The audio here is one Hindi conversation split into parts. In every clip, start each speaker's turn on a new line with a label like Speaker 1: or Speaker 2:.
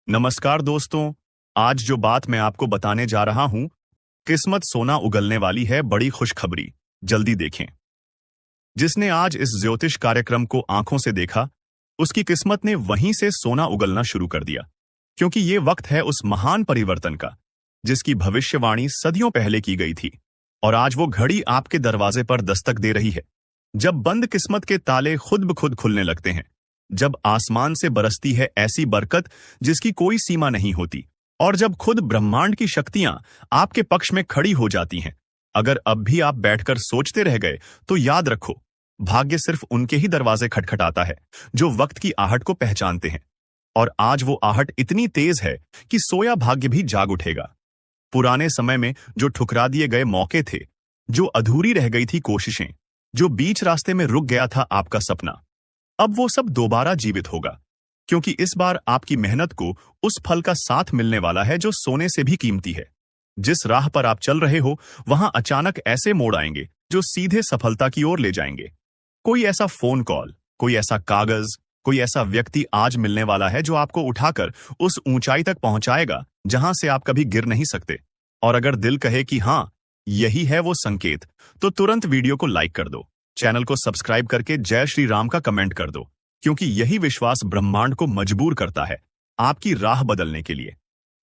Speaker 1: नमस्कार दोस्तों। आज जो बात मैं आपको बताने जा रहा हूं, किस्मत सोना उगलने वाली है। बड़ी खुशखबरी, जल्दी देखें। जिसने आज इस ज्योतिष कार्यक्रम को आंखों से देखा, उसकी किस्मत ने वहीं से सोना उगलना शुरू कर दिया। क्योंकि ये वक्त है उस महान परिवर्तन का, जिसकी भविष्यवाणी सदियों पहले की गई थी। और आज वो घड़ी आपके दरवाजे पर दस्तक दे रही है। जब बंद किस्मत के ताले खुद ब खुद खुलने लगते हैं, जब आसमान से बरसती है ऐसी बरकत जिसकी कोई सीमा नहीं होती, और जब खुद ब्रह्मांड की शक्तियां आपके पक्ष में खड़ी हो जाती हैं। अगर अब भी आप बैठकर सोचते रह गए, तो याद रखो, भाग्य सिर्फ उनके ही दरवाजे खटखटाता है जो वक्त की आहट को पहचानते हैं। और आज वो आहट इतनी तेज है कि सोया भाग्य भी जाग उठेगा। पुराने समय में जो ठुकरा दिए गए मौके थे, जो अधूरी रह गई थी कोशिशें, जो बीच रास्ते में रुक गया था आपका सपना, अब वो सब दोबारा जीवित होगा। क्योंकि इस बार आपकी मेहनत को उस फल का साथ मिलने वाला है जो सोने से भी कीमती है। जिस राह पर आप चल रहे हो, वहां अचानक ऐसे मोड़ आएंगे जो सीधे सफलता की ओर ले जाएंगे। कोई ऐसा फोन कॉल, कोई ऐसा कागज, कोई ऐसा व्यक्ति आज मिलने वाला है जो आपको उठाकर उस ऊंचाई तक पहुंचाएगा जहां से आप कभी गिर नहीं सकते। और अगर दिल कहे कि हां, यही है वो संकेत, तो तुरंत वीडियो को लाइक कर दो, चैनल को सब्सक्राइब करके जय श्री राम का कमेंट कर दो। क्योंकि यही विश्वास ब्रह्मांड को मजबूर करता है आपकी राह बदलने के लिए।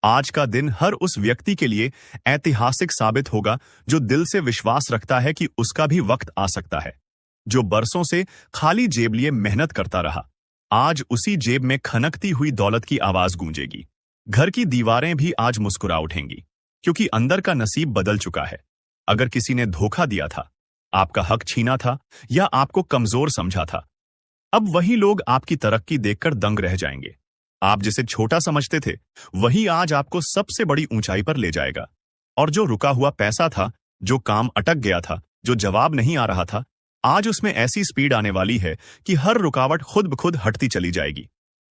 Speaker 1: आज का दिन हर उस व्यक्ति के लिए ऐतिहासिक साबित होगा जो दिल से विश्वास रखता है कि उसका भी वक्त आ सकता है। जो बरसों से खाली जेब लिए मेहनत करता रहा, आज उसी जेब में खनकती हुई दौलत की आवाज गूंजेगी। घर की दीवारें भी आज मुस्कुरा उठेंगी, क्योंकि अंदर का नसीब बदल चुका है। अगर किसी ने धोखा दिया था, आपका हक छीना था, या आपको कमजोर समझा था, अब वही लोग आपकी तरक्की देखकर दंग रह जाएंगे। आप जिसे छोटा समझते थे, वही आज आपको सबसे बड़ी ऊंचाई पर ले जाएगा। और जो रुका हुआ पैसा था, जो काम अटक गया था, जो जवाब नहीं आ रहा था, आज उसमें ऐसी स्पीड आने वाली है कि हर रुकावट खुद ब खुद हटती चली जाएगी।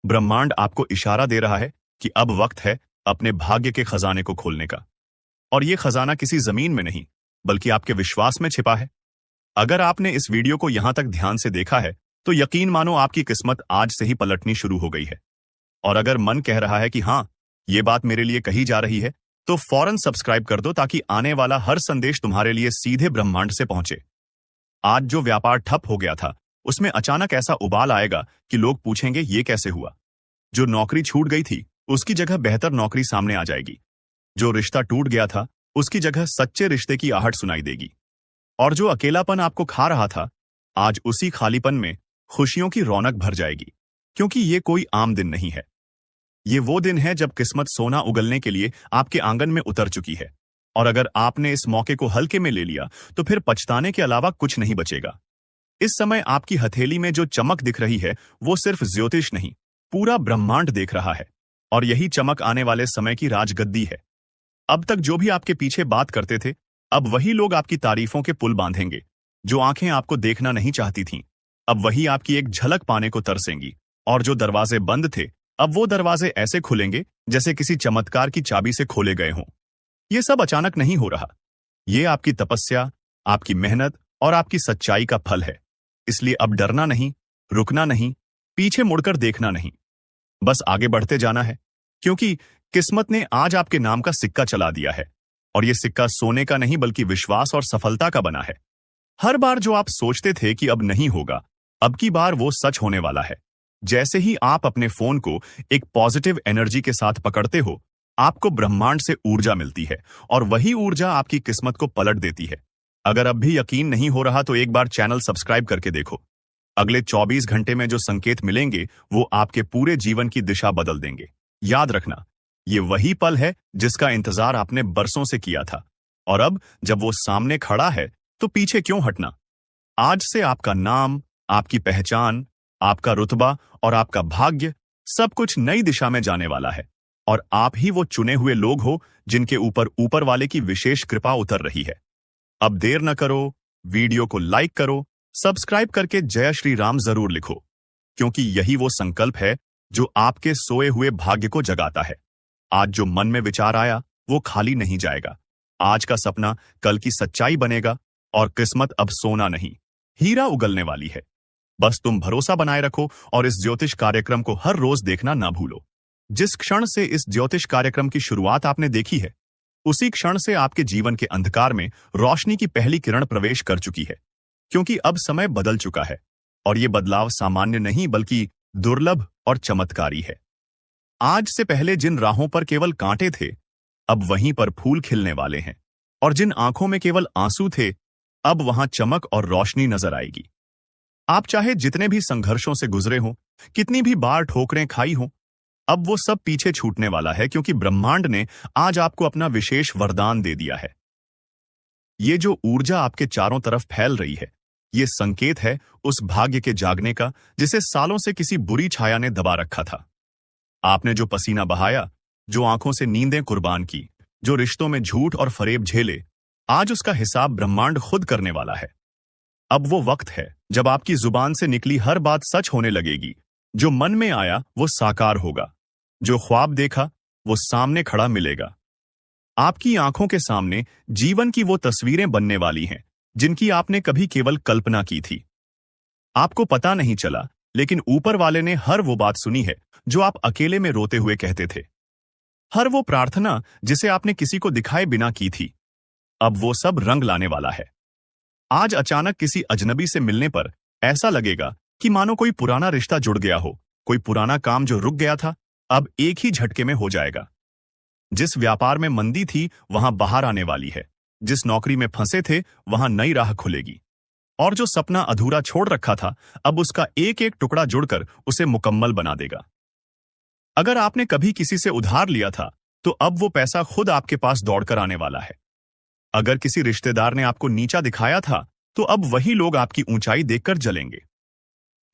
Speaker 1: ब्रह्मांड आपको इशारा दे रहा है कि अब वक्त है अपने भाग्य के खजाने को खोलने का। और ये खजाना किसी जमीन में नहीं, बल्कि आपके विश्वास में छिपा है। अगर आपने इस वीडियो को यहां तक ध्यान से देखा है, तो यकीन मानो आपकी किस्मत आज से ही पलटनी शुरू हो गई है। और अगर मन कह रहा है कि हां, ये बात मेरे लिए कही जा रही है, तो फौरन सब्सक्राइब कर दो, ताकि आने वाला हर संदेश तुम्हारे लिए सीधे ब्रह्मांड से पहुंचे। आज जो व्यापार ठप हो गया था, उसमें अचानक ऐसा उबाल आएगा कि लोग पूछेंगे, ये कैसे हुआ। जो नौकरी छूट गई थी, उसकी जगह बेहतर नौकरी सामने आ जाएगी। जो रिश्ता टूट गया था, उसकी जगह सच्चे रिश्ते की आहट सुनाई देगी। और जो अकेलापन आपको खा रहा था, आज उसी खालीपन में खुशियों की रौनक भर जाएगी। क्योंकि ये कोई आम दिन नहीं है, ये वो दिन है जब किस्मत सोना उगलने के लिए आपके आंगन में उतर चुकी है। और अगर आपने इस मौके को हल्के में ले लिया, तो फिर पछताने के अलावा कुछ नहीं बचेगा। इस समय आपकी हथेली में जो चमक दिख रही है, वो सिर्फ ज्योतिष नहीं, पूरा ब्रह्मांड देख रहा है। और यही चमक आने वाले समय की राजगद्दी है। अब तक जो भी आपके पीछे बात करते थे, अब वही लोग आपकी तारीफों के पुल बांधेंगे। जो आंखें आपको देखना नहीं चाहती थीं, अब वही आपकी एक झलक पाने को तरसेंगी। और जो दरवाजे बंद थे, अब वो दरवाजे ऐसे खुलेंगे जैसे किसी चमत्कार की चाबी से खोले गए हों। ये सब अचानक नहीं हो रहा, ये आपकी तपस्या, आपकी मेहनत और आपकी सच्चाई का फल है। इसलिए अब डरना नहीं, रुकना नहीं, पीछे मुड़कर देखना नहीं, बस आगे बढ़ते जाना है। क्योंकि किस्मत ने आज आपके नाम का सिक्का चला दिया है। और ये सिक्का सोने का नहीं, बल्कि विश्वास और सफलता का बना है। हर बार जो आप सोचते थे कि अब नहीं होगा, अब की बार वो सच होने वाला है। जैसे ही आप अपने फोन को एक पॉजिटिव एनर्जी के साथ पकड़ते हो, आपको ब्रह्मांड से ऊर्जा मिलती है। और वही ऊर्जा आपकी किस्मत को पलट देती है। अगर अब भी यकीन नहीं हो रहा, तो एक बार चैनल सब्सक्राइब करके देखो। अगले 24 घंटे में जो संकेत मिलेंगे, वो आपके पूरे जीवन की दिशा बदल देंगे। याद रखना, ये वही पल है जिसका इंतजार आपने बरसों से किया था। और अब जब वो सामने खड़ा है, तो पीछे क्यों हटना। आज से आपका नाम, आपकी पहचान, आपका रुतबा और आपका भाग्य, सब कुछ नई दिशा में जाने वाला है। और आप ही वो चुने हुए लोग हो जिनके ऊपर ऊपर वाले की विशेष कृपा उतर रही है। अब देर न करो, वीडियो को लाइक करो, सब्सक्राइब करके जय श्री राम जरूर लिखो। क्योंकि यही वो संकल्प है जो आपके सोए हुए भाग्य को जगाता है। आज जो मन में विचार आया, वो खाली नहीं जाएगा। आज का सपना कल की सच्चाई बनेगा। और किस्मत अब सोना नहीं, हीरा उगलने वाली है। बस तुम भरोसा बनाए रखो और इस ज्योतिष कार्यक्रम को हर रोज देखना ना भूलो। जिस क्षण से इस ज्योतिष कार्यक्रम की शुरुआत आपने देखी है, उसी क्षण से आपके जीवन के अंधकार में रोशनी की पहली किरण प्रवेश कर चुकी है, क्योंकि अब समय बदल चुका है और ये बदलाव सामान्य नहीं बल्कि दुर्लभ और चमत्कारी है। आज से पहले जिन राहों पर केवल कांटे थे, अब वहीं पर फूल खिलने वाले हैं, और जिन आंखों में केवल आंसू थे, अब वहां चमक और रोशनी नजर आएगी। आप चाहे जितने भी संघर्षों से गुजरे हों, कितनी भी बार ठोकरें खाई हों, अब वो सब पीछे छूटने वाला है, क्योंकि ब्रह्मांड ने आज आपको अपना विशेष वरदान दे दिया है। ये जो ऊर्जा आपके चारों तरफ फैल रही है, ये संकेत है उस भाग्य के जागने का जिसे सालों से किसी बुरी छाया ने दबा रखा था। आपने जो पसीना बहाया, जो आंखों से नींदें कुर्बान की, जो रिश्तों में झूठ और फरेब झेले, आज उसका हिसाब ब्रह्मांड खुद करने वाला है। अब वो वक्त है जब आपकी जुबान से निकली हर बात सच होने लगेगी। जो मन में आया वो साकार होगा, जो ख्वाब देखा वो सामने खड़ा मिलेगा। आपकी आंखों के सामने जीवन की वो तस्वीरें बनने वाली हैं जिनकी आपने कभी केवल कल्पना की थी। आपको पता नहीं चला, लेकिन ऊपर वाले ने हर वो बात सुनी है जो आप अकेले में रोते हुए कहते थे। हर वो प्रार्थना जिसे आपने किसी को दिखाए बिना की थी, अब वो सब रंग लाने वाला है। आज अचानक किसी अजनबी से मिलने पर ऐसा लगेगा कि मानो कोई पुराना रिश्ता जुड़ गया हो। कोई पुराना काम जो रुक गया था, अब एक ही झटके में हो जाएगा। जिस व्यापार में मंदी थी, वहां बाहर आने वाली है। जिस नौकरी में फंसे थे, वहां नई राह खुलेगी। और जो सपना अधूरा छोड़ रखा था, अब उसका एक एक टुकड़ा जुड़कर उसे मुकम्मल बना देगा। अगर आपने कभी किसी से उधार लिया था, तो अब वो पैसा खुद आपके पास दौड़कर आने वाला है। अगर किसी रिश्तेदार ने आपको नीचा दिखाया था, तो अब वही लोग आपकी ऊंचाई देखकर जलेंगे।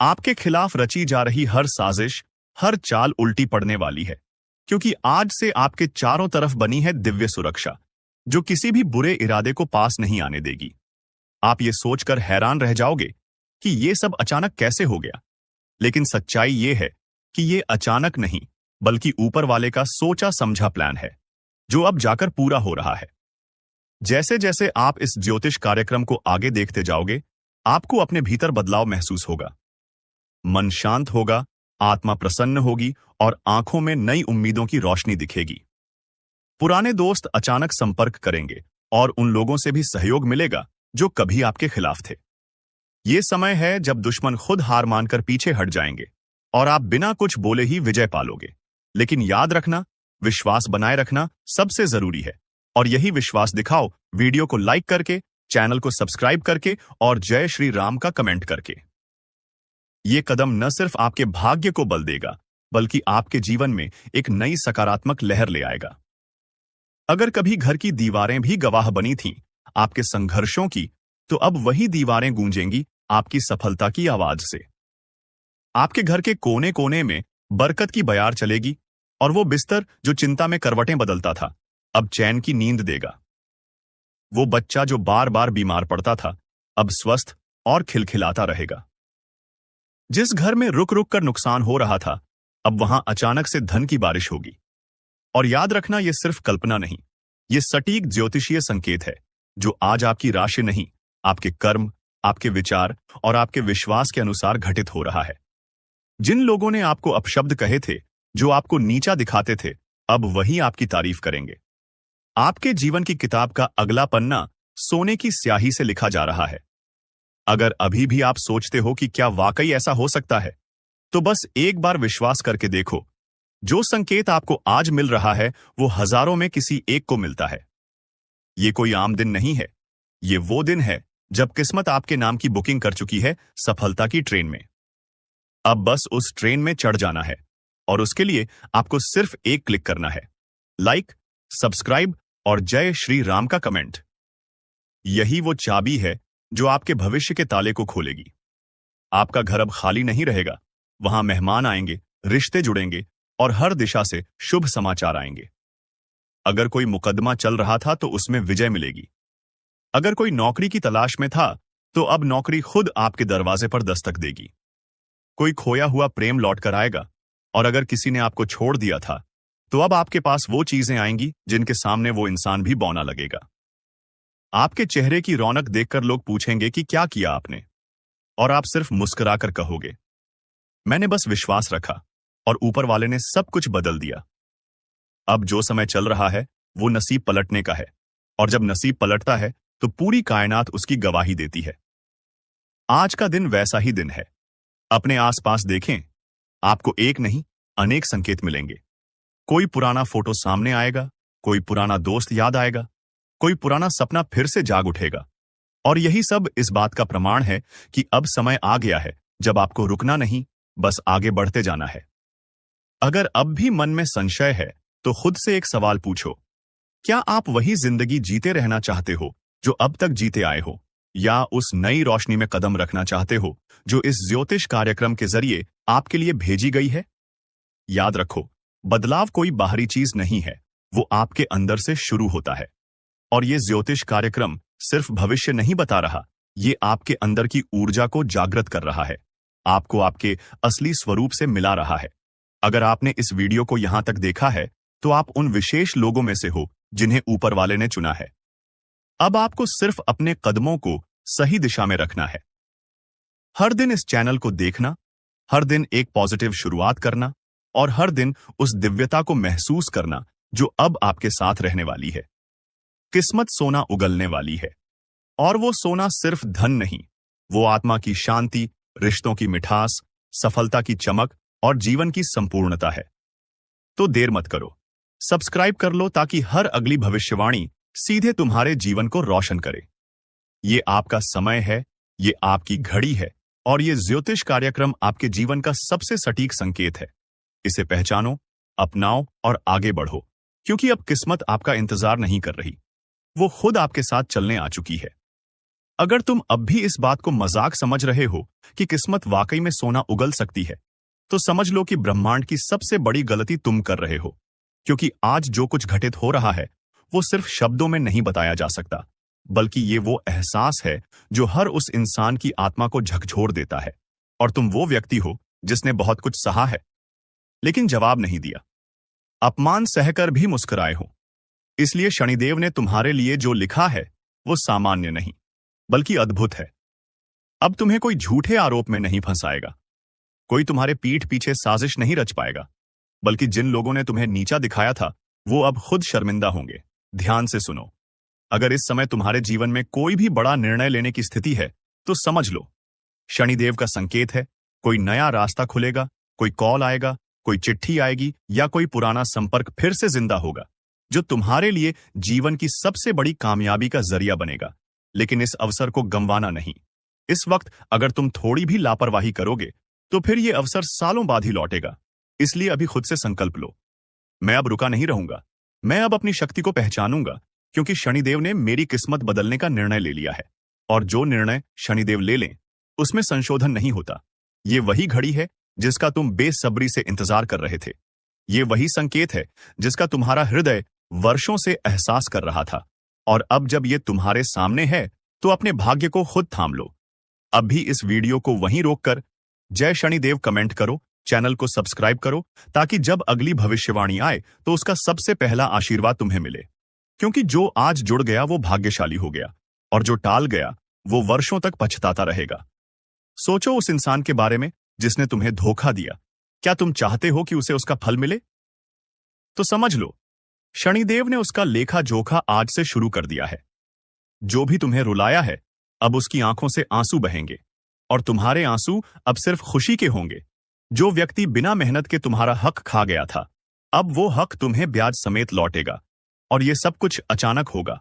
Speaker 1: आपके खिलाफ रची जा रही हर साजिश, हर चाल उल्टी पड़ने वाली है, क्योंकि आज से आपके चारों तरफ बनी है दिव्य सुरक्षा, जो किसी भी बुरे इरादे को पास नहीं आने देगी। आप ये सोचकर हैरान रह जाओगे कि ये सब अचानक कैसे हो गया, लेकिन सच्चाई ये है कि ये अचानक नहीं, बल्कि ऊपर वाले का सोचा समझा प्लान है, जो अब जाकर पूरा हो रहा है। जैसे जैसे आप इस ज्योतिष कार्यक्रम को आगे देखते जाओगे, आपको अपने भीतर बदलाव महसूस होगा। मन शांत होगा, आत्मा प्रसन्न होगी और आंखों में नई उम्मीदों की रोशनी दिखेगी। पुराने दोस्त अचानक संपर्क करेंगे और उन लोगों से भी सहयोग मिलेगा जो कभी आपके खिलाफ थे। ये समय है जब दुश्मन खुद हार मानकर पीछे हट जाएंगे और आप बिना कुछ बोले ही विजय पालोगे। लेकिन याद रखना, विश्वास बनाए रखना सबसे जरूरी है, और यही विश्वास दिखाओ वीडियो को लाइक करके, चैनल को सब्सक्राइब करके और जय श्री राम का कमेंट करके। ये कदम न सिर्फ आपके भाग्य को बल देगा, बल्कि आपके जीवन में एक नई सकारात्मक लहर ले आएगा। अगर कभी घर की दीवारें भी गवाह बनी थीं आपके संघर्षों की, तो अब वही दीवारें गूंजेंगी आपकी सफलता की आवाज से। आपके घर के कोने कोने में बरकत की बयार चलेगी, और वो बिस्तर जो चिंता में करवटें बदलता था, अब चैन की नींद देगा। वो बच्चा जो बार बार बीमार पड़ता था, अब स्वस्थ और खिलखिलाता रहेगा। जिस घर में रुक रुक कर नुकसान हो रहा था, अब वहां अचानक से धन की बारिश होगी। और याद रखना, यह सिर्फ कल्पना नहीं, यह सटीक ज्योतिषीय संकेत है, जो आज आपकी राशि नहीं, आपके कर्म, आपके विचार और आपके विश्वास के अनुसार घटित हो रहा है। जिन लोगों ने आपको अपशब्द कहे थे, जो आपको नीचा दिखाते थे, अब वही आपकी तारीफ करेंगे। आपके जीवन की किताब का अगला पन्ना सोने की स्याही से लिखा जा रहा है। अगर अभी भी आप सोचते हो कि क्या वाकई ऐसा हो सकता है, तो बस एक बार विश्वास करके देखो। जो संकेत आपको आज मिल रहा है, वो हजारों में किसी एक को मिलता है। ये कोई आम दिन नहीं है, ये वो दिन है जब किस्मत आपके नाम की बुकिंग कर चुकी है सफलता की ट्रेन में। अब बस उस ट्रेन में चढ़ जाना है, और उसके लिए आपको सिर्फ एक क्लिक करना है, लाइक, सब्सक्राइब और जय श्री राम का कमेंट। यही वो चाबी है जो आपके भविष्य के ताले को खोलेगी। आपका घर अब खाली नहीं रहेगा, वहां मेहमान आएंगे, रिश्ते जुड़ेंगे और हर दिशा से शुभ समाचार आएंगे। अगर कोई मुकदमा चल रहा था तो उसमें विजय मिलेगी। अगर कोई नौकरी की तलाश में था, तो अब नौकरी खुद आपके दरवाजे पर दस्तक देगी। कोई खोया हुआ प्रेम लौट कर आएगा, और अगर किसी ने आपको छोड़ दिया था, तो अब आपके पास वो चीजें आएंगी जिनके सामने वो इंसान भी बौना लगेगा। आपके चेहरे की रौनक देखकर लोग पूछेंगे कि क्या किया आपने, और आप सिर्फ मुस्कुराकर कहोगे, मैंने बस विश्वास रखा, और ऊपर वाले ने सब कुछ बदल दिया। अब जो समय चल रहा है वो नसीब पलटने का है, और जब नसीब पलटता है तो पूरी कायनात उसकी गवाही देती है। आज का दिन वैसा ही दिन है। अपने आसपास देखें, आपको एक नहीं अनेक संकेत मिलेंगे। कोई पुराना फोटो सामने आएगा, कोई पुराना दोस्त याद आएगा, कोई पुराना सपना फिर से जाग उठेगा। और यही सब इस बात का प्रमाण है कि अब समय आ गया है जब आपको रुकना नहीं, बस आगे बढ़ते जाना है। अगर अब भी मन में संशय है तो खुद से एक सवाल पूछो, क्या आप वही जिंदगी जीते रहना चाहते हो जो अब तक जीते आए हो, या उस नई रोशनी में कदम रखना चाहते हो जो इस ज्योतिष कार्यक्रम के जरिए आपके लिए भेजी गई है? याद रखो, बदलाव कोई बाहरी चीज नहीं है, वो आपके अंदर से शुरू होता है। और ये ज्योतिष कार्यक्रम सिर्फ भविष्य नहीं बता रहा, ये आपके अंदर की ऊर्जा को जागृत कर रहा है, आपको आपके असली स्वरूप से मिला रहा है। अगर आपने इस वीडियो को यहां तक देखा है तो आप उन विशेष लोगों में से हो जिन्हें ऊपर वाले ने चुना है। अब आपको सिर्फ अपने कदमों को सही दिशा में रखना है। हर दिन इस चैनल को देखना, हर दिन एक पॉजिटिव शुरुआत करना, और हर दिन उस दिव्यता को महसूस करना जो अब आपके साथ रहने वाली है। किस्मत सोना उगलने वाली है, और वो सोना सिर्फ धन नहीं, वो आत्मा की शांति, रिश्तों की मिठास, सफलता की चमक और जीवन की संपूर्णता है। तो देर मत करो, सब्सक्राइब कर लो ताकि हर अगली भविष्यवाणी सीधे तुम्हारे जीवन को रोशन करे। ये आपका समय है, ये आपकी घड़ी है, और ये ज्योतिष कार्यक्रम आपके जीवन का सबसे सटीक संकेत है। इसे पहचानो, अपनाओ और आगे बढ़ो, क्योंकि अब किस्मत आपका इंतजार नहीं कर रही, वो खुद आपके साथ चलने आ चुकी है। अगर तुम अब भी इस बात को मजाक समझ रहे हो कि किस्मत वाकई में सोना उगल सकती है, तो समझ लो कि ब्रह्मांड की सबसे बड़ी गलती तुम कर रहे हो, क्योंकि आज जो कुछ घटित हो रहा है वो सिर्फ शब्दों में नहीं बताया जा सकता, बल्कि ये वो एहसास है जो हर उस इंसान की आत्मा को झकझोर देता है। और तुम वो व्यक्ति हो जिसने बहुत कुछ सहा है लेकिन जवाब नहीं दिया, अपमान सहकर भी मुस्कुराए हो। इसलिए शनिदेव ने तुम्हारे लिए जो लिखा है वो सामान्य नहीं बल्कि अद्भुत है। अब तुम्हें कोई झूठे आरोप में नहीं फंसाएगा, कोई तुम्हारे पीठ पीछे साजिश नहीं रच पाएगा, बल्कि जिन लोगों ने तुम्हें नीचा दिखाया था वो अब खुद शर्मिंदा होंगे। ध्यान से सुनो, अगर इस समय तुम्हारे जीवन में कोई भी बड़ा निर्णय लेने की स्थिति है तो समझ लो, शनिदेव का संकेत है। कोई नया रास्ता खुलेगा, कोई कॉल आएगा, कोई चिट्ठी आएगी, या कोई पुराना संपर्क फिर से जिंदा होगा जो तुम्हारे लिए जीवन की सबसे बड़ी कामयाबी का जरिया बनेगा। लेकिन इस अवसर को गंवाना नहीं। इस वक्त अगर तुम थोड़ी भी लापरवाही करोगे तो फिर यह अवसर सालों बाद ही लौटेगा। इसलिए अभी खुद से संकल्प लो, मैं अब रुका नहीं रहूंगा, मैं अब अपनी शक्ति को पहचानूंगा, क्योंकि शनिदेव ने मेरी किस्मत बदलने का निर्णय ले लिया है। और जो निर्णय शनिदेव ले लें उसमें संशोधन नहीं होता। ये वही घड़ी है जिसका तुम बेसब्री से इंतजार कर रहे थे। ये वही संकेत है जिसका तुम्हारा हृदय वर्षों से एहसास कर रहा था। और अब जब ये तुम्हारे सामने है तो अपने भाग्य को खुद थाम लो। अब भी इस वीडियो को वहीं रोककर जय शनिदेव कमेंट करो, चैनल को सब्सक्राइब करो, ताकि जब अगली भविष्यवाणी आए तो उसका सबसे पहला आशीर्वाद तुम्हें मिले। क्योंकि जो आज जुड़ गया वो भाग्यशाली हो गया, और जो टाल गया वो वर्षों तक पछताता रहेगा। सोचो उस इंसान के बारे में जिसने तुम्हें धोखा दिया। क्या तुम चाहते हो कि उसे उसका फल मिले? तो समझ लो, शनिदेव ने उसका लेखा जोखा आज से शुरू कर दिया है। जो भी तुम्हें रुलाया है अब उसकी आंखों से आंसू बहेंगे, और तुम्हारे आंसू अब सिर्फ खुशी के होंगे। जो व्यक्ति बिना मेहनत के तुम्हारा हक खा गया था, अब वो हक तुम्हें ब्याज समेत लौटेगा। और ये सब कुछ अचानक होगा।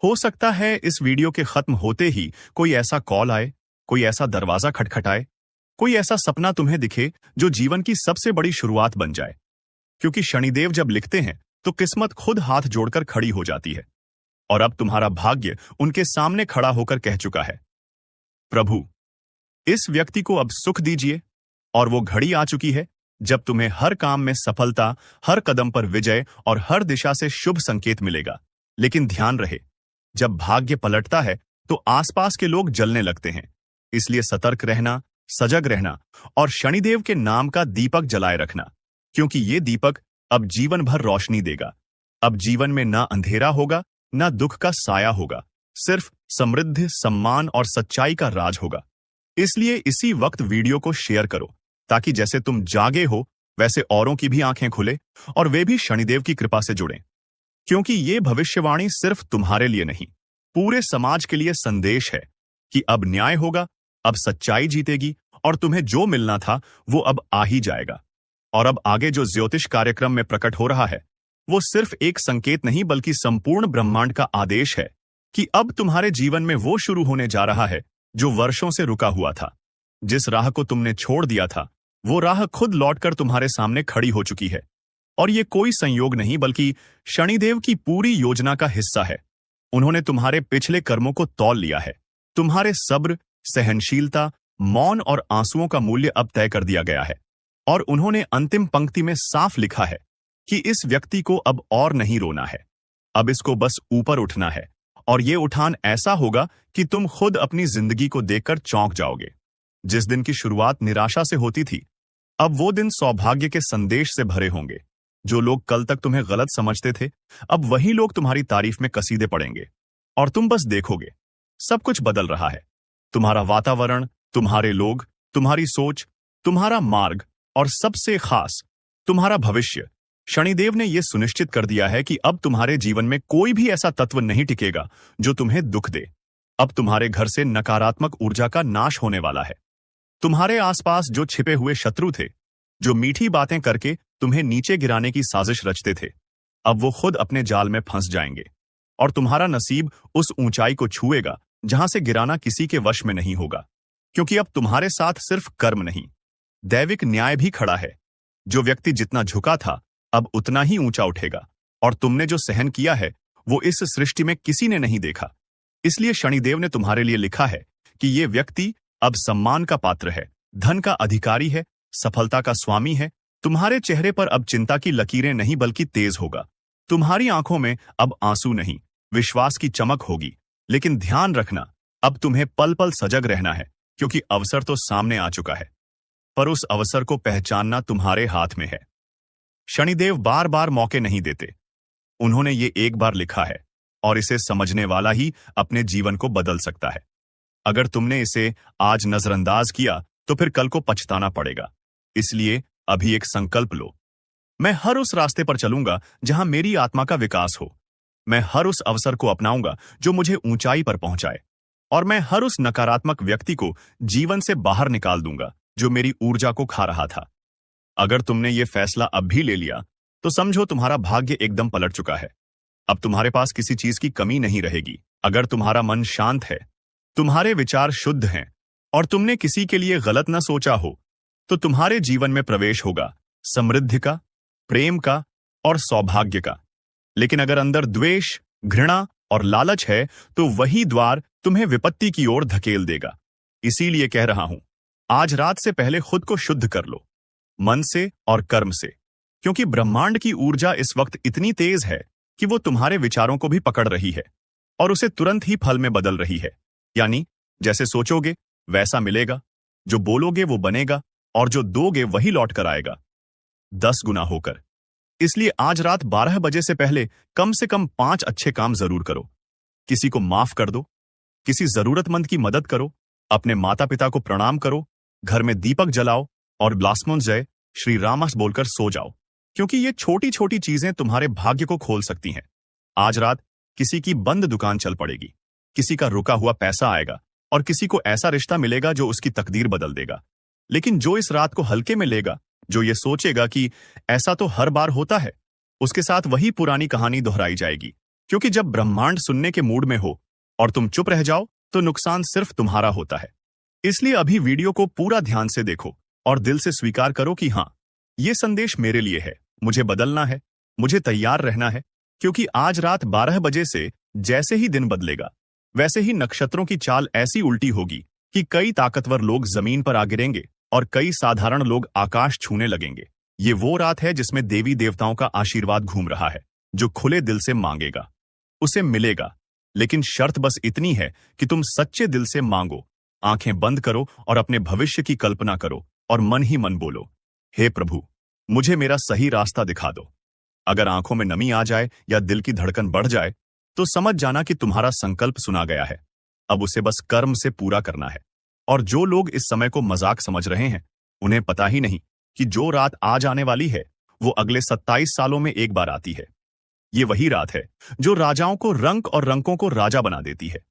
Speaker 1: हो सकता है इस वीडियो के खत्म होते ही कोई ऐसा कॉल आए, कोई ऐसा दरवाजा खटखटाए, कोई ऐसा सपना तुम्हें दिखे जो जीवन की सबसे बड़ी शुरुआत बन जाए। क्योंकि शनिदेव जब लिखते हैं तो किस्मत खुद हाथ जोड़कर खड़ी हो जाती है। और अब तुम्हारा भाग्य उनके सामने खड़ा होकर कह चुका है, प्रभु इस व्यक्ति को अब सुख दीजिए। और वो घड़ी आ चुकी है जब तुम्हें हर काम में सफलता, हर कदम पर विजय और हर दिशा से शुभ संकेत मिलेगा। लेकिन ध्यान रहे, जब भाग्य पलटता है तो आसपास के लोग जलने लगते हैं। इसलिए सतर्क रहना, सजग रहना और शनिदेव के नाम का दीपक जलाए रखना, क्योंकि ये दीपक अब जीवन भर रोशनी देगा। अब जीवन में ना अंधेरा होगा, ना दुख का साया होगा, सिर्फ समृद्धि, सम्मान और सच्चाई का राज होगा। इसलिए इसी वक्त वीडियो को शेयर करो, ताकि जैसे तुम जागे हो वैसे औरों की भी आंखें खुले और वे भी शनिदेव की कृपा से जुड़ें। क्योंकि ये भविष्यवाणी सिर्फ तुम्हारे लिए नहीं, पूरे समाज के लिए संदेश है कि अब न्याय होगा, अब सच्चाई जीतेगी और तुम्हें जो मिलना था वो अब आ ही जाएगा। और अब आगे जो ज्योतिष कार्यक्रम में प्रकट हो रहा है वो सिर्फ एक संकेत नहीं बल्कि संपूर्ण ब्रह्मांड का आदेश है कि अब तुम्हारे जीवन में वो शुरू होने जा रहा है जो वर्षों से रुका हुआ था। जिस राह को तुमने छोड़ दिया था वो राह खुद लौटकर तुम्हारे सामने खड़ी हो चुकी है। और ये कोई संयोग नहीं बल्कि शनिदेव की पूरी योजना का हिस्सा है। उन्होंने तुम्हारे पिछले कर्मों को तौल लिया है। तुम्हारे सब्र, सहनशीलता, मौन और आंसुओं का मूल्य अब तय कर दिया गया है। और उन्होंने अंतिम पंक्ति में साफ लिखा है कि इस व्यक्ति को अब और नहीं रोना है, अब इसको बस ऊपर उठना है। और ये उठान ऐसा होगा कि तुम खुद अपनी जिंदगी को देखकर चौंक जाओगे। जिस दिन की शुरुआत निराशा से होती थी, अब वो दिन सौभाग्य के संदेश से भरे होंगे। जो लोग कल तक तुम्हें गलत समझते थे, अब वही लोग तुम्हारी तारीफ में कसीदे पड़ेंगे। और तुम बस देखोगे, सब कुछ बदल रहा है। तुम्हारा वातावरण, तुम्हारे लोग, तुम्हारी सोच, तुम्हारा मार्ग और सबसे खास तुम्हारा भविष्य। शनिदेव ने यह सुनिश्चित कर दिया है कि अब तुम्हारे जीवन में कोई भी ऐसा तत्व नहीं टिकेगा जो तुम्हें दुख दे। अब तुम्हारे घर से नकारात्मक ऊर्जा का नाश होने वाला है। तुम्हारे आसपास जो छिपे हुए शत्रु थे, जो मीठी बातें करके तुम्हें नीचे गिराने की साजिश रचते थे, अब वो खुद अपने जाल में फंस जाएंगे। और तुम्हारा नसीब उस ऊंचाई को छुएगा जहां से गिराना किसी के वश में नहीं होगा। क्योंकि अब तुम्हारे साथ सिर्फ कर्म नहीं, दैविक न्याय भी खड़ा है। जो व्यक्ति जितना झुका था अब उतना ही ऊंचा उठेगा। और तुमने जो सहन किया है वो इस सृष्टि में किसी ने नहीं देखा। इसलिए शनिदेव ने तुम्हारे लिए लिखा है कि ये व्यक्ति अब सम्मान का पात्र है, धन का अधिकारी है, सफलता का स्वामी है। तुम्हारे चेहरे पर अब चिंता की लकीरें नहीं बल्कि तेज होगा। तुम्हारी आंखों में अब आंसू नहीं, विश्वास की चमक होगी। लेकिन ध्यान रखना, अब तुम्हें पल पल सजग रहना है, क्योंकि अवसर तो सामने आ चुका है, पर उस अवसर को पहचानना तुम्हारे हाथ में है। शनिदेव बार बार मौके नहीं देते। उन्होंने ये एक बार लिखा है और इसे समझने वाला ही अपने जीवन को बदल सकता है। अगर तुमने इसे आज नजरअंदाज किया तो फिर कल को पछताना पड़ेगा। इसलिए अभी एक संकल्प लो, मैं हर उस रास्ते पर चलूंगा जहां मेरी आत्मा का विकास हो। मैं हर उस अवसर को अपनाऊंगा जो मुझे ऊंचाई पर पहुंचाए। और मैं हर उस नकारात्मक व्यक्ति को जीवन से बाहर निकाल दूंगा जो मेरी ऊर्जा को खा रहा था। अगर तुमने ये फैसला अब भी ले लिया तो समझो तुम्हारा भाग्य एकदम पलट चुका है। अब तुम्हारे पास किसी चीज की कमी नहीं रहेगी। अगर तुम्हारा मन शांत है, तुम्हारे विचार शुद्ध हैं और तुमने किसी के लिए गलत न सोचा हो, तो तुम्हारे जीवन में प्रवेश होगा समृद्धि का, प्रेम का और सौभाग्य का। लेकिन अगर अंदर द्वेष, घृणा और लालच है तो वही द्वार तुम्हें विपत्ति की ओर धकेल देगा। इसीलिए कह रहा हूं, आज रात से पहले खुद को शुद्ध कर लो, मन से और कर्म से। क्योंकि ब्रह्मांड की ऊर्जा इस वक्त इतनी तेज है कि वो तुम्हारे विचारों को भी पकड़ रही है और उसे तुरंत ही फल में बदल रही है। यानी जैसे सोचोगे वैसा मिलेगा, जो बोलोगे वो बनेगा और जो दोगे वही लौट कर आएगा 10 गुना होकर। इसलिए आज रात 12 बजे से पहले कम से कम 5 अच्छे काम जरूर करो। किसी को माफ कर दो, किसी जरूरतमंद की मदद करो, अपने माता पिता को प्रणाम करो, घर में दीपक जलाओ और ब्लास्मोन जय श्री रामस बोलकर सो जाओ। क्योंकि ये छोटी छोटी चीजें तुम्हारे भाग्य को खोल सकती हैं। आज रात किसी की बंद दुकान चल पड़ेगी, किसी का रुका हुआ पैसा आएगा और किसी को ऐसा रिश्ता मिलेगा जो उसकी तकदीर बदल देगा। लेकिन जो इस रात को हल्के में लेगा, जो ये सोचेगा कि ऐसा तो हर बार होता है, उसके साथ वही पुरानी कहानी दोहराई जाएगी। क्योंकि जब ब्रह्मांड सुनने के मूड में हो और तुम चुप रह जाओ तो नुकसान सिर्फ तुम्हारा होता है। इसलिए अभी वीडियो को पूरा ध्यान से देखो और दिल से स्वीकार करो कि हाँ, ये संदेश मेरे लिए है, मुझे बदलना है, मुझे तैयार रहना है। क्योंकि आज रात 12 बजे से जैसे ही दिन बदलेगा, वैसे ही नक्षत्रों की चाल ऐसी उल्टी होगी कि कई ताकतवर लोग जमीन पर आ गिरेंगे और कई साधारण लोग आकाश छूने लगेंगे। ये वो रात है जिसमें देवी देवताओं का आशीर्वाद घूम रहा है। जो खुले दिल से मांगेगा उसे मिलेगा। लेकिन शर्त बस इतनी है कि तुम सच्चे दिल से मांगो, आंखें बंद करो और अपने भविष्य की कल्पना करो और मन ही मन बोलो, हे प्रभु, मुझे मेरा सही रास्ता दिखा दो। अगर आंखों में नमी आ जाए या दिल की धड़कन बढ़ जाए तो समझ जाना कि तुम्हारा संकल्प सुना गया है। अब उसे बस कर्म से पूरा करना है। और जो लोग इस समय को मजाक समझ रहे हैं, उन्हें पता ही नहीं कि जो रात आज आने वाली है वो अगले 27 सालों में एक बार आती है। ये वही रात है जो राजाओं को रंक और रंकों को राजा बना देती है।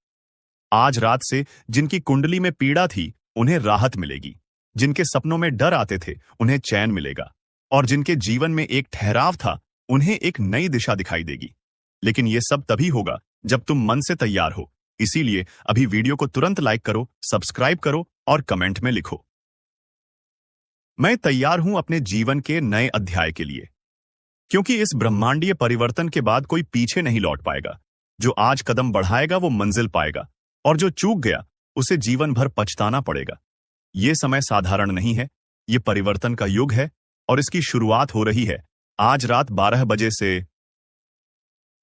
Speaker 1: आज रात से जिनकी कुंडली में पीड़ा थी उन्हें राहत मिलेगी, जिनके सपनों में डर आते थे उन्हें चैन मिलेगा, और जिनके जीवन में एक ठहराव था उन्हें एक नई दिशा दिखाई देगी। लेकिन ये सब तभी होगा जब तुम मन से तैयार हो। इसीलिए अभी वीडियो को तुरंत लाइक करो, सब्सक्राइब करो और कमेंट में लिखो, मैं तैयार हूं अपने जीवन के नए अध्याय के लिए। क्योंकि इस ब्रह्मांडीय परिवर्तन के बाद कोई पीछे नहीं लौट पाएगा। जो आज कदम बढ़ाएगा वो मंजिल पाएगा, और जो चूक गया उसे जीवन भर पछताना पड़ेगा। ये समय साधारण नहीं है, ये परिवर्तन का युग है, और इसकी शुरुआत हो रही है आज रात 12 बजे से।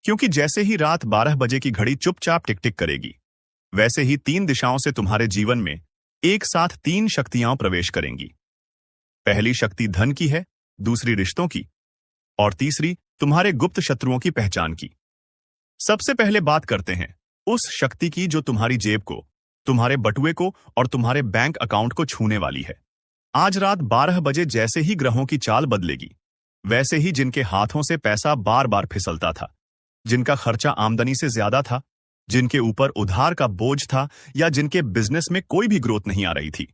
Speaker 1: क्योंकि जैसे ही रात 12 बजे की घड़ी चुपचाप टिक टिक करेगी, वैसे ही 3 दिशाओं से तुम्हारे जीवन में एक साथ 3 शक्तियां प्रवेश करेंगी। पहली शक्ति धन की है, दूसरी रिश्तों की, और तीसरी तुम्हारे गुप्त शत्रुओं की पहचान की। सबसे पहले बात करते हैं उस शक्ति की जो तुम्हारी जेब को, तुम्हारे बटुए को और तुम्हारे बैंक अकाउंट को छूने वाली है। आज रात 12 बजे जैसे ही ग्रहों की चाल बदलेगी, वैसे ही जिनके हाथों से पैसा बार बार फिसलता था, जिनका खर्चा आमदनी से ज्यादा था, जिनके ऊपर उधार का बोझ था, या जिनके बिजनेस में कोई भी ग्रोथ नहीं आ रही थी,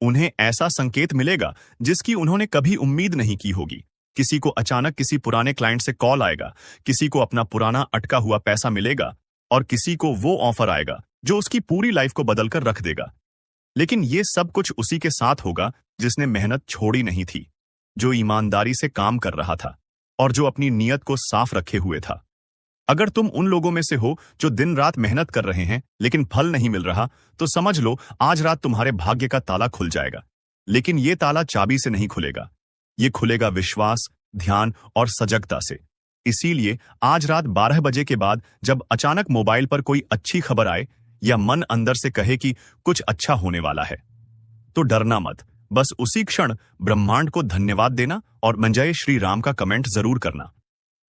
Speaker 1: उन्हें ऐसा संकेत मिलेगा जिसकी उन्होंने कभी उम्मीद नहीं की होगी। किसी को अचानक किसी पुराने क्लाइंट से कॉल आएगा, किसी को अपना पुराना अटका हुआ पैसा मिलेगा, और किसी को वो ऑफर आएगा जो उसकी पूरी लाइफ को बदलकर रख देगा। लेकिन ये सब कुछ उसी के साथ होगा जिसने मेहनत छोड़ी नहीं थी, जो ईमानदारी से काम कर रहा था, और जो अपनी नीयत को साफ रखे हुए था। अगर तुम उन लोगों में से हो जो दिन रात मेहनत कर रहे हैं लेकिन फल नहीं मिल रहा, तो समझ लो आज रात तुम्हारे भाग्य का ताला खुल जाएगा। लेकिन ये ताला चाबी से नहीं खुलेगा, ये खुलेगा विश्वास, ध्यान और सजगता से। इसीलिए आज रात 12 बजे के बाद जब अचानक मोबाइल पर कोई अच्छी खबर आए, या मन अंदर से कहे कि कुछ अच्छा होने वाला है, तो डरना मत। बस उसी क्षण ब्रह्मांड को धन्यवाद देना और जय श्री राम का कमेंट जरूर करना,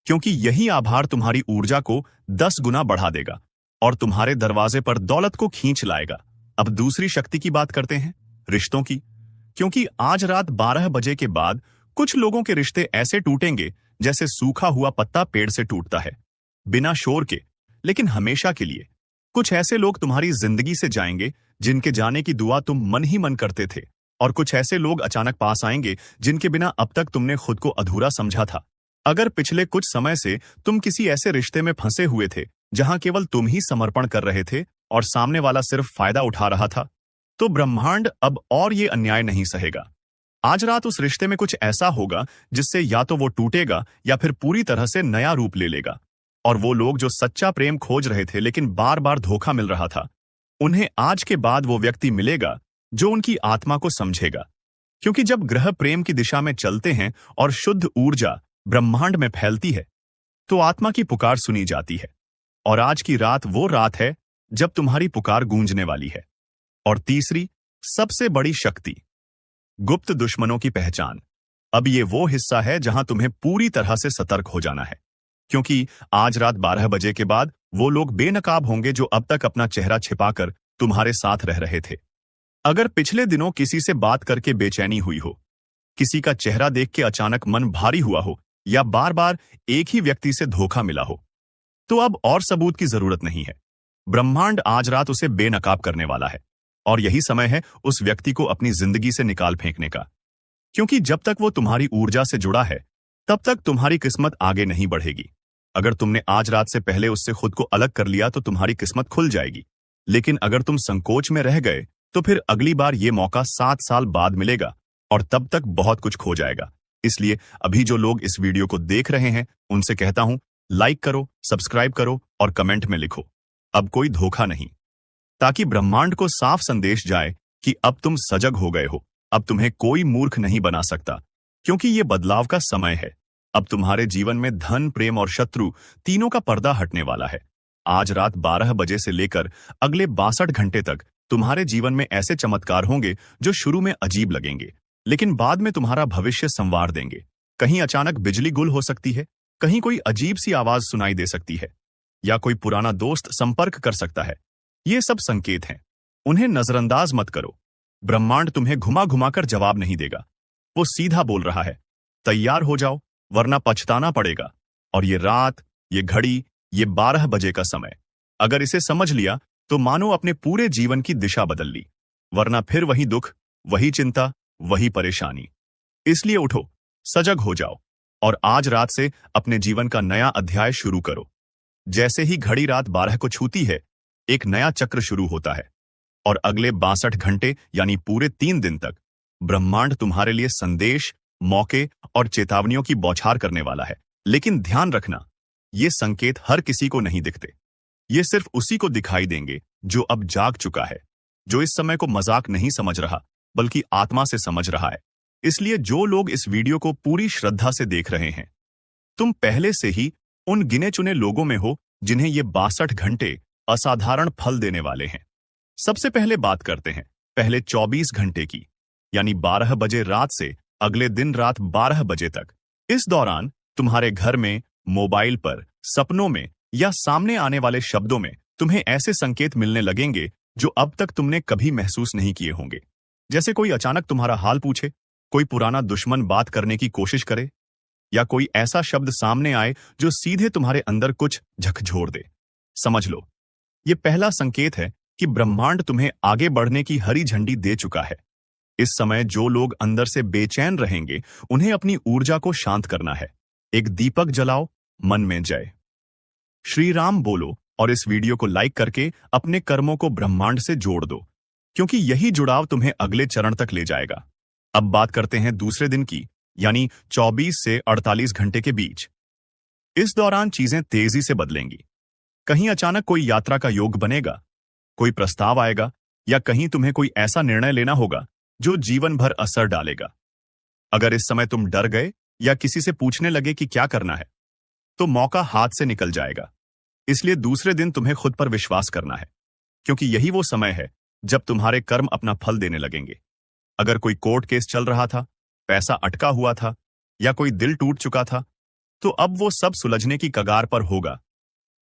Speaker 1: क्योंकि यही आभार तुम्हारी ऊर्जा को 10 गुना बढ़ा देगा और तुम्हारे दरवाजे पर दौलत को खींच लाएगा। अब दूसरी शक्ति की बात करते हैं, रिश्तों की। क्योंकि आज रात 12 बजे के बाद कुछ लोगों के रिश्ते ऐसे टूटेंगे जैसे सूखा हुआ पत्ता पेड़ से टूटता है, बिना शोर के, लेकिन हमेशा के लिए। कुछ ऐसे लोग तुम्हारी जिंदगी से जाएंगे जिनके जाने की दुआ तुम मन ही मन करते थे, और कुछ ऐसे लोग अचानक पास आएंगे जिनके बिना अब तक तुमने खुद को अधूरा समझा था। अगर पिछले कुछ समय से तुम किसी ऐसे रिश्ते में फंसे हुए थे जहां केवल तुम ही समर्पण कर रहे थे और सामने वाला सिर्फ फायदा उठा रहा था, तो ब्रह्मांड अब और ये अन्याय नहीं सहेगा। आज रात उस रिश्ते में कुछ ऐसा होगा जिससे या तो वो टूटेगा या फिर पूरी तरह से नया रूप ले लेगा। और वो लोग जो सच्चा प्रेम खोज रहे थे लेकिन बार बार धोखा मिल रहा था, उन्हें आज के बाद वो व्यक्ति मिलेगा जो उनकी आत्मा को समझेगा। क्योंकि जब ग्रह प्रेम की दिशा में चलते हैं और शुद्ध ऊर्जा ब्रह्मांड में फैलती है, तो आत्मा की पुकार सुनी जाती है। और आज की रात वो रात है जब तुम्हारी पुकार गूंजने वाली है। और तीसरी सबसे बड़ी शक्ति, गुप्त दुश्मनों की पहचान। अब ये वो हिस्सा है जहां तुम्हें पूरी तरह से सतर्क हो जाना है, क्योंकि आज रात 12 बजे के बाद वो लोग बेनकाब होंगे जो अब तक अपना चेहरा छिपाकर तुम्हारे साथ रह रहे थे। अगर पिछले दिनों किसी से बात करके बेचैनी हुई हो, किसी का चेहरा देख के अचानक मन भारी हुआ हो, या बार बार एक ही व्यक्ति से धोखा मिला हो, तो अब और सबूत की जरूरत नहीं है। ब्रह्मांड आज रात उसे बेनकाब करने वाला है, और यही समय है उस व्यक्ति को अपनी जिंदगी से निकाल फेंकने का। क्योंकि जब तक वो तुम्हारी ऊर्जा से जुड़ा है, तब तक तुम्हारी किस्मत आगे नहीं बढ़ेगी। अगर तुमने आज रात से पहले उससे खुद को अलग कर लिया तो तुम्हारी किस्मत खुल जाएगी। लेकिन अगर तुम संकोच में रह गए तो फिर अगली बार ये मौका 7 साल बाद मिलेगा, और तब तक बहुत कुछ खो जाएगा। इसलिए अभी जो लोग इस वीडियो को देख रहे हैं उनसे कहता हूं, लाइक करो, सब्सक्राइब करो और कमेंट में लिखो, अब कोई धोखा नहीं, ताकि ब्रह्मांड को साफ संदेश जाए कि अब तुम सजग हो गए हो। अब तुम्हें कोई मूर्ख नहीं बना सकता, क्योंकि ये बदलाव का समय है। अब तुम्हारे जीवन में धन, प्रेम और शत्रु तीनों का पर्दा हटने वाला है। आज रात 12 बजे से लेकर अगले 62 घंटे तक तुम्हारे जीवन में ऐसे चमत्कार होंगे जो शुरू में अजीब लगेंगे, लेकिन बाद में तुम्हारा भविष्य संवार देंगे। कहीं अचानक बिजली गुल हो सकती है, कहीं कोई अजीब सी आवाज सुनाई दे सकती है, या कोई पुराना दोस्त संपर्क कर सकता है। ये सब संकेत हैं, उन्हें नजरअंदाज मत करो। ब्रह्मांड तुम्हें घुमा घुमाकर जवाब नहीं देगा, वो सीधा बोल रहा है, तैयार हो जाओ वरना पछताना पड़ेगा। और ये रात, ये घड़ी, ये 12 बजे का समय, अगर इसे समझ लिया तो मानो अपने पूरे जीवन की दिशा बदल ली, वरना फिर वही दुख, वही चिंता, वही परेशानी। इसलिए उठो, सजग हो जाओ और आज रात से अपने जीवन का नया अध्याय शुरू करो। जैसे ही घड़ी रात 12 को छूती है, एक नया चक्र शुरू होता है और अगले 62 घंटे यानी पूरे 3 दिन तक ब्रह्मांड तुम्हारे लिए संदेश, मौके और चेतावनियों की बौछार करने वाला है। लेकिन ध्यान रखना, ये संकेत हर किसी को नहीं दिखते। ये सिर्फ उसी को दिखाई देंगे जो अब जाग चुका है, जो इस समय को मजाक नहीं समझ रहा बल्कि आत्मा से समझ रहा है। इसलिए जो लोग इस वीडियो को पूरी श्रद्धा से देख रहे हैं, तुम पहले से ही उन गिने चुने लोगों में हो जिन्हें ये 62 घंटे असाधारण फल देने वाले हैं। सबसे पहले बात करते हैं पहले 24 घंटे की, यानी 12 बजे रात से अगले दिन रात 12 बजे तक। इस दौरान तुम्हारे घर में, मोबाइल पर, सपनों में या सामने आने वाले शब्दों में तुम्हें ऐसे संकेत मिलने लगेंगे जो अब तक तुमने कभी महसूस नहीं किए होंगे। जैसे कोई अचानक तुम्हारा हाल पूछे, कोई पुराना दुश्मन बात करने की कोशिश करे, या कोई ऐसा शब्द सामने आए जो सीधे तुम्हारे अंदर कुछ झकझोर दे। समझ लो, ये पहला संकेत है कि ब्रह्मांड तुम्हें आगे बढ़ने की हरी झंडी दे चुका है। इस समय जो लोग अंदर से बेचैन रहेंगे, उन्हें अपनी ऊर्जा को शांत करना है। एक दीपक जलाओ, मन में जय श्री राम बोलो और इस वीडियो को लाइक करके अपने कर्मों को ब्रह्मांड से जोड़ दो, क्योंकि यही जुड़ाव तुम्हें अगले चरण तक ले जाएगा। अब बात करते हैं दूसरे दिन की, यानी 24 से 48 घंटे के बीच। इस दौरान चीजें तेजी से बदलेंगी। कहीं अचानक कोई यात्रा का योग बनेगा, कोई प्रस्ताव आएगा, या कहीं तुम्हें कोई ऐसा निर्णय लेना होगा जो जीवन भर असर डालेगा। अगर इस समय तुम डर गए या किसी से पूछने लगे कि क्या करना है, तो मौका हाथ से निकल जाएगा। इसलिए दूसरे दिन तुम्हें खुद पर विश्वास करना है, क्योंकि यही वो समय है जब तुम्हारे कर्म अपना फल देने लगेंगे। अगर कोई कोर्ट केस चल रहा था, पैसा अटका हुआ था या कोई दिल टूट चुका था, तो अब वो सब सुलझने की कगार पर होगा।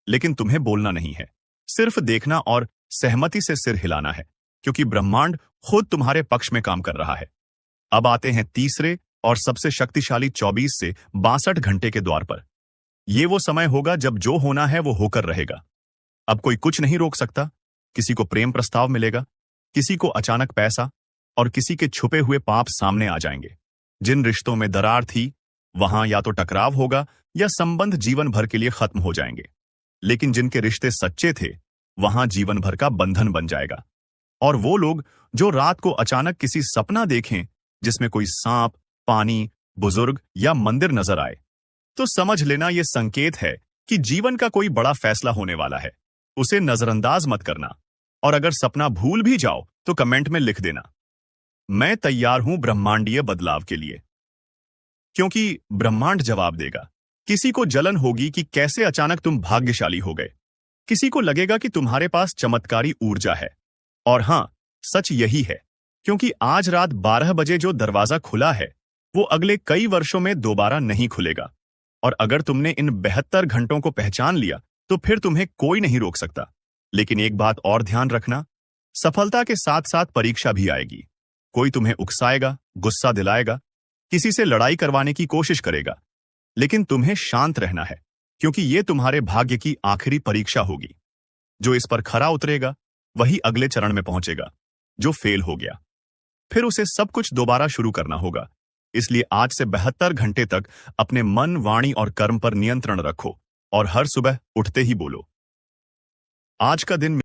Speaker 1: लेकिन तुम्हें बोलना नहीं है, सिर्फ देखना और सहमति से सिर हिलाना है, क्योंकि ब्रह्मांड खुद तुम्हारे पक्ष में काम कर रहा है। अब आते हैं तीसरे और सबसे शक्तिशाली 24 से 62 घंटे के द्वार पर। ये वो समय होगा जब जो होना है वो होकर रहेगा। अब कोई कुछ नहीं रोक सकता। किसी को प्रेम प्रस्ताव मिलेगा, किसी को अचानक पैसा, और किसी के छुपे हुए पाप सामने आ जाएंगे। जिन रिश्तों में दरार थी, वहां या तो टकराव होगा या संबंध जीवन भर के लिए खत्म हो जाएंगे। लेकिन जिनके रिश्ते सच्चे थे, वहां जीवन भर का बंधन बन जाएगा। और वो लोग जो रात को अचानक किसी सपना देखें जिसमें कोई सांप, पानी, बुजुर्ग या मंदिर नजर आए, तो समझ लेना ये संकेत है कि जीवन का कोई बड़ा फैसला होने वाला है। उसे नजरअंदाज मत करना, और अगर सपना भूल भी जाओ तो कमेंट में लिख देना, मैं तैयार हूं ब्रह्मांडीय बदलाव के लिए। क्योंकि ब्रह्मांड जवाब देगा। किसी को जलन होगी कि कैसे अचानक तुम भाग्यशाली हो गए। किसी को लगेगा कि तुम्हारे पास चमत्कारी ऊर्जा है। और हां, सच यही है, क्योंकि आज रात 12 बजे जो दरवाजा खुला है, वो अगले कई वर्षों में दोबारा नहीं खुलेगा। और अगर तुमने इन 72 घंटों को पहचान लिया, तो फिर तुम्हें कोई नहीं रोक सकता। लेकिन एक बात और ध्यान रखना, सफलता के साथ साथ परीक्षा भी आएगी। कोई तुम्हें उकसाएगा, गुस्सा दिलाएगा, किसी से लड़ाई करवाने की कोशिश करेगा। लेकिन तुम्हें शांत रहना है, क्योंकि ये तुम्हारे भाग्य की आखिरी परीक्षा होगी। जो इस पर खरा उतरेगा, वही अगले चरण में पहुंचेगा। जो फेल हो गया, फिर उसे सब कुछ दोबारा शुरू करना होगा। इसलिए आज से 72 घंटे तक अपने मन, वाणी और कर्म पर नियंत्रण रखो और हर सुबह उठते ही बोलो, आज का दिन